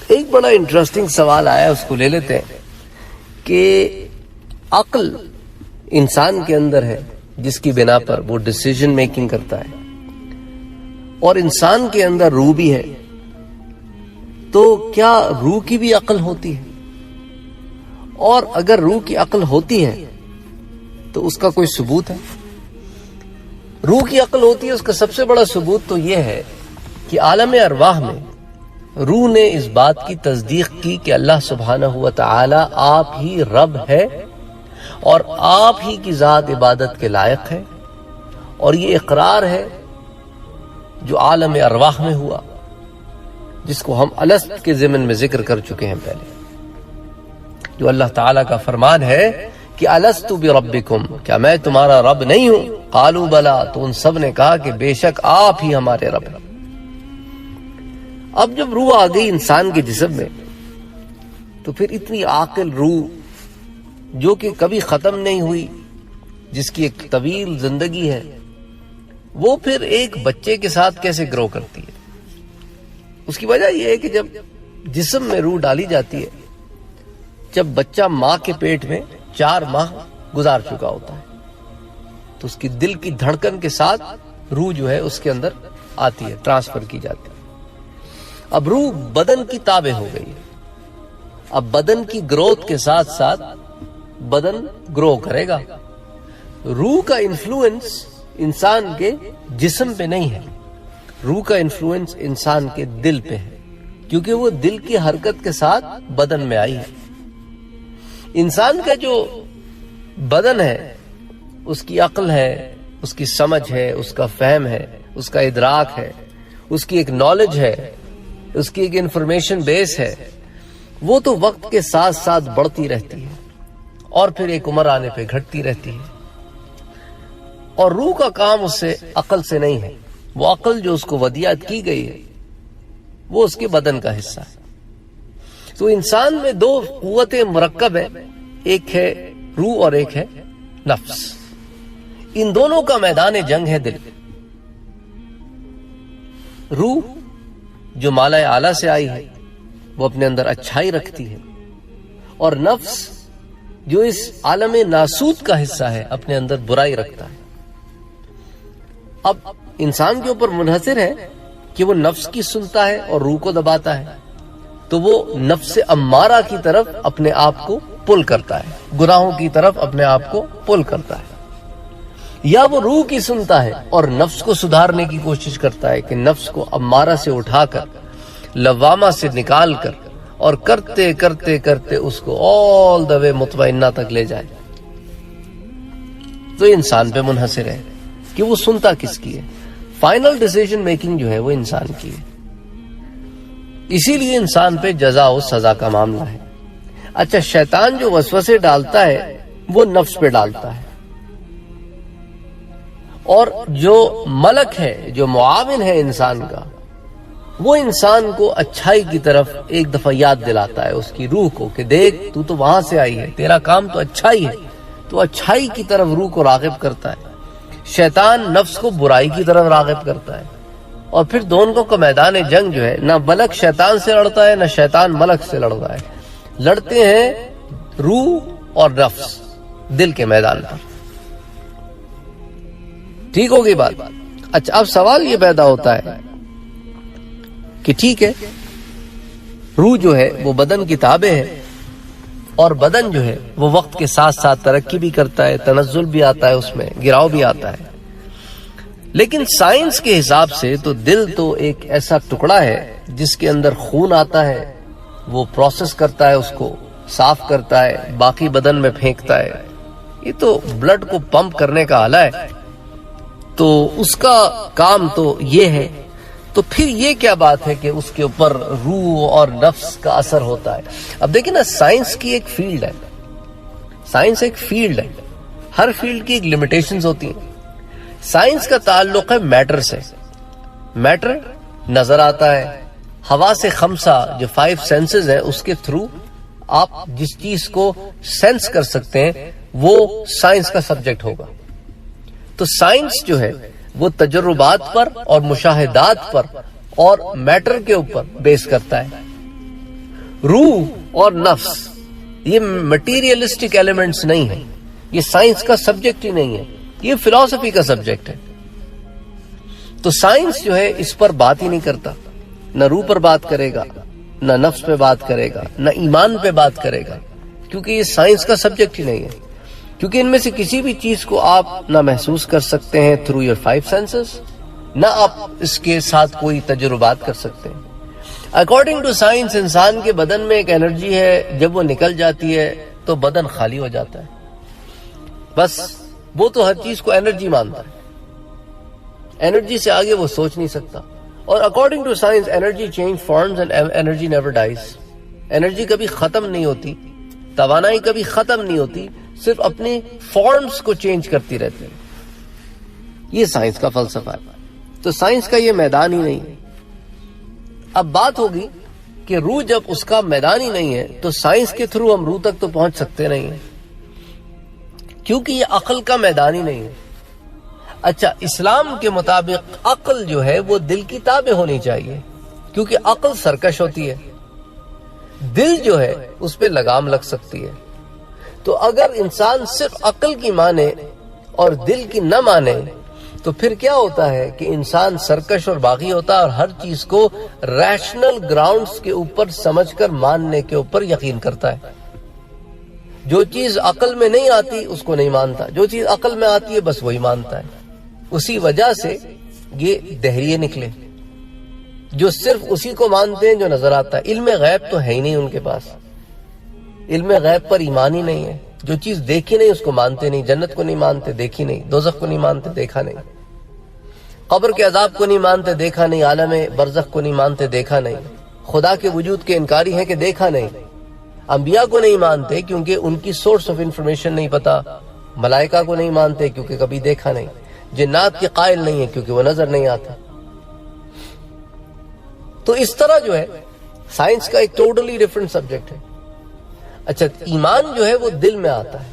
ایک بڑا انٹرسٹنگ سوال آیا، اس کو لے لیتے ہیں کہ عقل انسان کے اندر ہے جس کی بنا پر وہ ڈیسیژن میکنگ کرتا ہے، اور انسان کے اندر روح بھی ہے، تو کیا روح کی بھی عقل ہوتی ہے؟ اور اگر روح کی عقل ہوتی ہے تو اس کا کوئی ثبوت ہے؟ روح کی عقل ہوتی ہے، اس کا سب سے بڑا ثبوت تو یہ ہے کہ عالم ارواح میں روح نے اس بات کی تصدیق کی کہ اللہ سبحانہ و تعالی آپ ہی رب ہے اور آپ ہی کی ذات عبادت کے لائق ہے، اور یہ اقرار ہے جو عالم ارواح میں ہوا، جس کو ہم الست کے ضمن میں ذکر کر چکے ہیں پہلے، جو اللہ تعالیٰ کا فرمان ہے کہ الست بربکم، کیا میں تمہارا رب نہیں ہوں؟ قالوا بلا، تو ان سب نے کہا کہ بے شک آپ ہی ہمارے رب ہیں۔ اب جب روح آ گئی انسان کے جسم میں، تو پھر اتنی عاقل روح جو کہ کبھی ختم نہیں ہوئی، جس کی ایک طویل زندگی ہے، وہ پھر ایک بچے کے ساتھ کیسے گرو کرتی ہے؟ اس کی وجہ یہ ہے کہ جب جسم میں روح ڈالی جاتی ہے، جب بچہ ماں کے پیٹ میں 4 ماہ گزار چکا ہوتا ہے، تو اس کی دل کی دھڑکن کے ساتھ روح جو ہے اس کے اندر آتی ہے، ٹرانسفر کی جاتی ہے۔ اب روح بدن کی تابع ہو گئی ہے، اب بدن کی گروتھ کے ساتھ ساتھ بدن گرو کرے گا۔ روح کا انفلوئنس انسان کے جسم پہ نہیں ہے، روح کا انفلوئنس انسان کے دل پہ ہے، کیونکہ وہ دل کی حرکت کے ساتھ بدن میں آئی ہے۔ انسان کا جو بدن ہے، اس کی عقل ہے، اس کی سمجھ ہے، اس کا فہم ہے، اس کا ادراک ہے، اس کی ایک نالج ہے، اس کی ایک انفارمیشن بیس ہے، وہ تو وقت کے ساتھ ساتھ بڑھتی رہتی ہے، اور پھر ایک عمر آنے پہ گھٹتی رہتی ہے۔ اور روح کا کام اس سے عقل سے نہیں ہے، وہ عقل جو اس کو ودیعت کی گئی ہے وہ اس کے بدن کا حصہ ہے۔ تو انسان میں 2 قوتیں مرکب ہیں، ایک ہے روح اور ایک ہے نفس۔ ان دونوں کا میدان جنگ ہے دل۔ روح جو مالا اعلیٰ سے آئی ہے، وہ اپنے اندر اچھائی رکھتی ہے، اور نفس جو اس عالم ناسوت کا حصہ ہے، اپنے اندر برائی رکھتا ہے۔ اب انسان کے اوپر منحصر ہے کہ وہ نفس کی سنتا ہے اور روح کو دباتا ہے، تو وہ نفس امارہ کی طرف اپنے آپ کو پل کرتا ہے، گناہوں کی طرف اپنے آپ کو پل کرتا ہے، یا وہ روح کی سنتا ہے اور نفس کو سدھارنے کی کوشش کرتا ہے کہ نفس کو امارہ سے اٹھا کر، لوامہ سے نکال کر، اور کرتے کرتے کرتے اس کو all the way مطمئنہ تک لے جائے۔ تو انسان پہ منحصر ہے کہ وہ سنتا کس کی ہے۔ فائنل ڈیسیژن میکنگ جو ہے وہ انسان کی ہے، اسی لیے انسان پہ جزا و سزا کا معاملہ ہے۔ اچھا، شیطان جو وسوسے ڈالتا ہے وہ نفس پہ ڈالتا ہے، اور جو ملک ہے، جو معاون ہے انسان کا، وہ انسان کو اچھائی کی طرف ایک دفعہ یاد دلاتا ہے، اس کی روح کو، کہ دیکھ تو وہاں سے آئی ہے، تیرا کام تو اچھائی ہے، تو اچھائی کی طرف روح کو راغب کرتا ہے۔ شیطان نفس کو برائی کی طرف راغب کرتا ہے، اور پھر دونوں کا میدان جنگ جو ہے، نہ ملک شیطان سے لڑتا ہے، نہ شیطان ملک سے لڑتا ہے، لڑتے ہیں روح اور نفس دل کے میدان پر۔ ٹھیک ہوگی بات؟ اچھا، اب سوال یہ پیدا ہوتا ہے کہ ٹھیک ہے، روح جو ہے وہ بدن کی تابع ہے، اور بدن جو ہے وہ وقت کے ساتھ ساتھ ترقی بھی کرتا ہے، تنزل بھی آتا ہے، اس میں گراؤ بھی آتا ہے، لیکن سائنس کے حساب سے تو دل تو ایک ایسا ٹکڑا ہے جس کے اندر خون آتا ہے، وہ پروسیس کرتا ہے، اس کو صاف کرتا ہے، باقی بدن میں پھینکتا ہے۔ یہ تو بلڈ کو پمپ کرنے کا آلہ ہے، تو اس کا کام تو یہ ہے۔ تو پھر یہ کیا بات ہے کہ اس کے اوپر روح اور نفس کا اثر ہوتا ہے؟ اب دیکھیں نا، سائنس کی ایک فیلڈ ہے، سائنس ایک فیلڈ ہے، ہر فیلڈ کی ایک لمیٹیشنز ہوتی ہیں۔ سائنس کا تعلق ہے میٹر سے، میٹر نظر آتا ہے، حواس خمسہ جو 5 سینسز ہیں، اس کے تھرو آپ جس چیز کو سینس کر سکتے ہیں وہ سائنس کا سبجیکٹ ہوگا۔ تو سائنس جو ہے وہ تجربات پر اور مشاہدات پر اور میٹر کے اوپر بیس کرتا ہے۔ روح اور نفس یہ مٹیریلسٹک ایلیمنٹس نہیں ہیں، یہ سائنس کا سبجیکٹ ہی نہیں ہے، یہ فلسفی کا سبجیکٹ ہے۔ تو سائنس جو ہے اس پر بات ہی نہیں کرتا، نہ روح پر بات کرے گا، نہ نفس پہ بات کرے گا، نہ ایمان پہ بات کرے گا، کیونکہ یہ سائنس کا سبجیکٹ ہی نہیں ہے۔ کیونکہ ان میں سے کسی بھی چیز کو آپ نہ محسوس کر سکتے ہیں تھرو یور 5 سینسز، نہ آپ اس کے ساتھ کوئی تجربات کر سکتے ہیں۔ اکارڈنگ ٹو سائنس انسان کے بدن میں ایک انرجی ہے، جب وہ نکل جاتی ہے تو بدن خالی ہو جاتا ہے، بس وہ تو ہر چیز کو انرجی مانتا ہے، انرجی سے آگے وہ سوچ نہیں سکتا۔ اور according to science energy change forms and energy never dies, energy کبھی ختم نہیں ہوتی، توانائی کبھی ختم نہیں ہوتی، صرف اپنے فارمز کو چینج کرتی رہتی ہے۔ یہ سائنس کا فلسفہ ہے، تو سائنس کا یہ میدان ہی نہیں ہے۔ اب بات ہوگی کہ روح جب اس کا میدان ہی نہیں ہے تو سائنس کے تھرو ہم روح تک تو پہنچ سکتے نہیں ہیں، کیونکہ یہ عقل کا میدان ہی نہیں ہے۔ اچھا، اسلام کے مطابق عقل جو ہے وہ دل کی تابع ہونی چاہیے، کیونکہ عقل سرکش ہوتی ہے، دل جو ہے اس پہ لگام لگ سکتی ہے۔ تو اگر انسان صرف عقل کی مانے اور دل کی نہ مانے تو پھر کیا ہوتا ہے کہ انسان سرکش اور باغی ہوتا ہے، اور ہر چیز کو ریشنل گراؤنڈز کے اوپر سمجھ کر ماننے کے اوپر یقین کرتا ہے۔ جو چیز عقل میں نہیں آتی اس کو نہیں مانتا، جو چیز عقل میں آتی ہے بس وہی مانتا ہے۔ اسی وجہ سے یہ دہریے نکلے جو صرف اسی کو مانتے ہیں جو نظر آتا ہے۔ علم غیب تو ہے ہی نہیں ان کے پاس، علم غیب پر ایمان ہی نہیں ہے، جو چیز دیکھی نہیں اس کو مانتے نہیں، جنت کو نہیں مانتے، دیکھی نہیں، دوزخ کو نہیں مانتے، دیکھا نہیں، قبر کے عذاب کو نہیں مانتے، دیکھا نہیں، عالم برزخ کو نہیں مانتے، دیکھا نہیں، خدا کے وجود کے انکاری ہیں کہ دیکھا نہیں، انبیاء کو نہیں مانتے کیونکہ ان کی سورس آف انفارمیشن نہیں پتا، ملائکہ کو نہیں مانتے کیونکہ کبھی دیکھا نہیں، جنات کے قائل نہیں ہیں کیونکہ وہ نظر نہیں آتا۔ تو اس طرح جو ہے سائنس کا ایک ٹوٹلی ڈیفرنٹ سبجیکٹ ہے۔ اچھا، ایمان جو ہے وہ دل میں آتا ہے،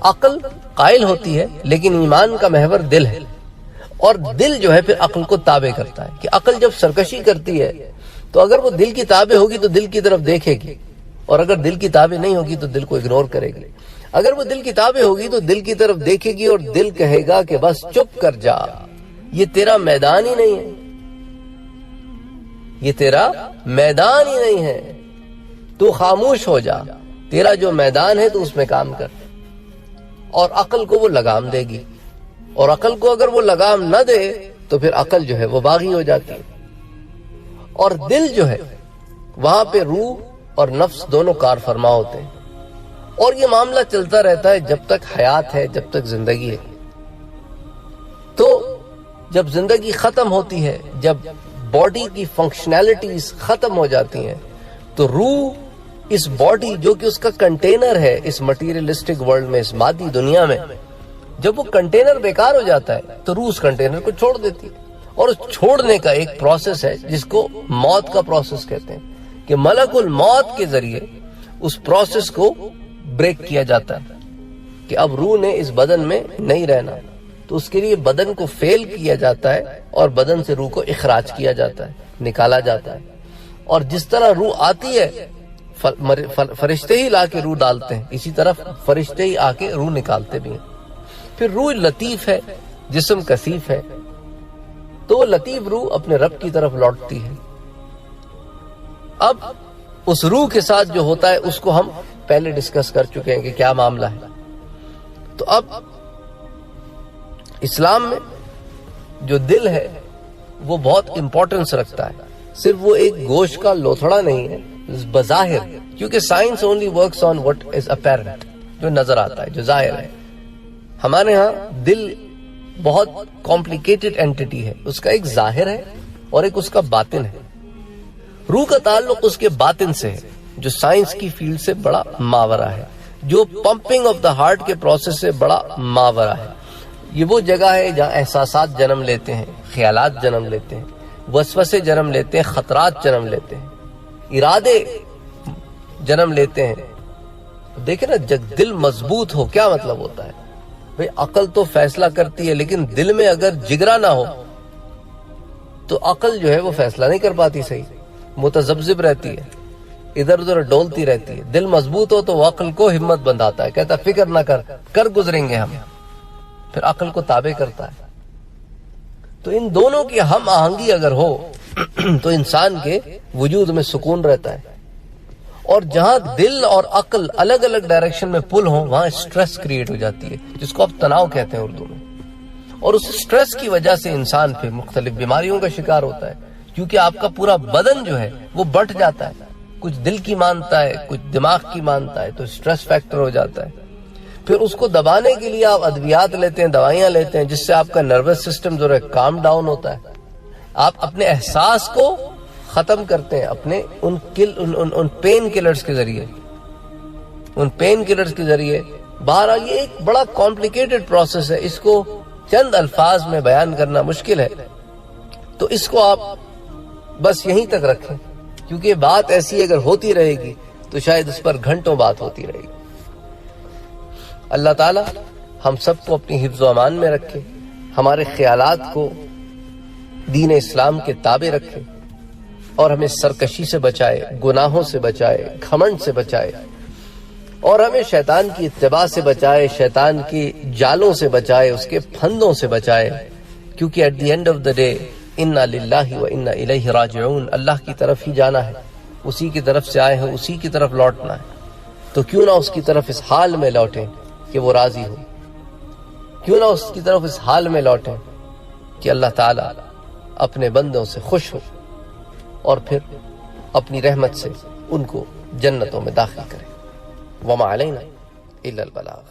عقل قائل ہوتی ہے لیکن ایمان کا محور دل ہے، اور دل جو ہے پھر عقل کو تابع کرتا ہے کہ عقل جب سرکشی کرتی ہے تو اگر وہ دل کی تابع ہوگی تو دل کی طرف دیکھے گی، اور اگر دل کی تابع نہیں ہوگی تو دل کو اگنور کرے گی۔ اگر وہ دل کی تابع ہوگی تو دل کی طرف دیکھے گی اور دل کہے گا کہ بس چپ کر جا، یہ تیرا میدان ہی نہیں ہے، یہ تیرا میدان ہی نہیں ہے، تو خاموش ہو جا، تیرا جو میدان ہے تو اس میں کام کر۔ اور عقل کو وہ لگام دے گی، اور عقل کو اگر وہ لگام نہ دے تو پھر عقل جو ہے وہ باغی ہو جاتی ہے، اور دل جو ہے وہاں پہ روح اور نفس دونوں کار فرما ہوتے ہیں، اور یہ معاملہ چلتا رہتا ہے جب تک حیات ہے، جب تک زندگی ہے۔ تو جب زندگی ختم ہوتی ہے، جب باڈی کی فنکشنالٹیز ختم ہو جاتی ہیں، تو روح اس باڈی جو کہ اس کا کنٹینر ہے اس مٹیریلسٹک ورلڈ میں، اس مادی دنیا میں، جب وہ کنٹینر بیکار ہو جاتا ہے تو روح اس کنٹینر کو چھوڑ دیتی ہے، اور اس چھوڑنے کا ایک پروسیس ہے جس کو موت کا پروسیس کہتے ہیں، کہ ملک الموت کے ذریعے اس پروسیس کو بریک کیا جاتا ہے کہ اب روح نے اس بدن میں نہیں رہنا، تو اس کے لیے بدن کو فیل کیا جاتا ہے اور بدن سے روح کو اخراج کیا جاتا ہے، نکالا جاتا ہے۔ اور جس طرح روح آتی ہے فرشتے ہی لا کے روح ڈالتے ہیں، اسی طرح فرشتے ہی آ کے روح نکالتے بھی ہیں۔ پھر روح لطیف ہے، جسم کثیف ہے، تو وہ لطیف روح اپنے رب کی طرف لوٹتی ہے۔ اب اس روح کے ساتھ جو ہوتا ہے اس کو ہم پہلے ڈسکس کر چکے ہیں کہ کیا معاملہ ہے۔ تو اب اسلام میں جو دل ہے وہ بہت امپورٹنس رکھتا ہے، صرف وہ ایک گوشت کا لوتھڑا نہیں ہے بظاہر، کیونکہ science only works on what is apparent, جو نظر آتا ہے، جو ظاہر ہے۔ ہمارے ہاں دل بہت کمپلیکیٹڈ اینٹیٹی ہے، اس کا ایک ظاہر ہے اور ایک اس کا باطن ہے۔ روح کا تعلق اس کے باطن سے ہے جو سائنس کی فیلڈ سے بڑا ماورا ہے، جو پمپنگ آف دا ہارٹ کے پروسیس سے بڑا ماورا ہے۔ یہ وہ جگہ ہے جہاں احساسات جنم لیتے ہیں، خیالات جنم لیتے ہیں، وسوسے جنم لیتے ہیں، خطرات جنم لیتے ہیں، ارادے جنم لیتے ہیں۔ دیکھیں نا، جب دل مضبوط ہو کیا مطلب ہوتا ہے؟ بھئی عقل تو فیصلہ کرتی ہے لیکن دل میں اگر جگرا نہ ہو تو عقل جو ہے وہ فیصلہ نہیں کر پاتی، صحیح متذبذب رہتی ہے۔ ادھر ادھر ڈولتی رہتی ہے. دل مضبوط ہو تو وہ عقل کو ہمت بندھاتا ہے, کہتا ہے فکر نہ کر گزریں گے ہم, پھر عقل کو تابع کرتا ہے. تو ان دونوں کی ہم آہنگی اگر ہو تو انسان کے وجود میں سکون رہتا ہے. اور جہاں دل اور عقل الگ الگ ڈائریکشن میں پل ہوں وہاں سٹریس کریٹ ہو جاتی ہے, جس کو آپ تناؤ کہتے ہیں اردو میں. اور اس سٹریس کی وجہ سے انسان پھر مختلف بیماریوں کا شکار ہوتا ہے, کیونکہ آپ کا پورا بدن جو ہے وہ بٹ جاتا ہے, کچھ دل کی مانتا ہے, کچھ دماغ کی مانتا ہے, تو سٹریس فیکٹر ہو جاتا ہے. پھر اس کو دبانے کے لیے آپ ادویات لیتے ہیں, دوائیاں لیتے ہیں, جس سے آپ کا نروس سسٹم جو ہے کام ڈاؤن ہوتا ہے. آپ اپنے احساس کو ختم کرتے ہیں اپنے ان پین کلرز کے ذریعے. ان پین کلرز کے ذریعے باہر یہ ایک بڑا کمپلیکیٹڈ پروسیس ہے, اس کو چند الفاظ میں بیان کرنا مشکل ہے. تو اس کو آپ بس یہیں تک رکھیں, کیونکہ بات ایسی اگر ہوتی رہے گی تو شاید اس پر گھنٹوں بات ہوتی رہے گی. اللہ تعالی ہم سب کو اپنی حفظ و امان میں رکھے, ہمارے خیالات کو دین اسلام کے تابع رکھے, اور ہمیں سرکشی سے بچائے, گناہوں سے بچائے, گھمنڈ سے بچائے, اور ہمیں شیطان کی اتباع سے بچائے, شیطان کی جالوں سے بچائے, اس کے پھندوں سے بچائے. کیونکہ at the end of the day انا للہ و انا الیہ راجعون, اللہ کی طرف ہی جانا ہے, اسی کی طرف سے آئے ہیں, اسی کی طرف لوٹنا ہے. تو کیوں نہ اس کی طرف اس حال میں لوٹیں کہ وہ راضی ہو, کیوں نہ اس کی طرف اس حال میں لوٹیں کہ اللہ تعالی اپنے بندوں سے خوش ہو, اور پھر اپنی رحمت سے ان کو جنتوں میں داخل کرے. وما علینا الا البلاغ.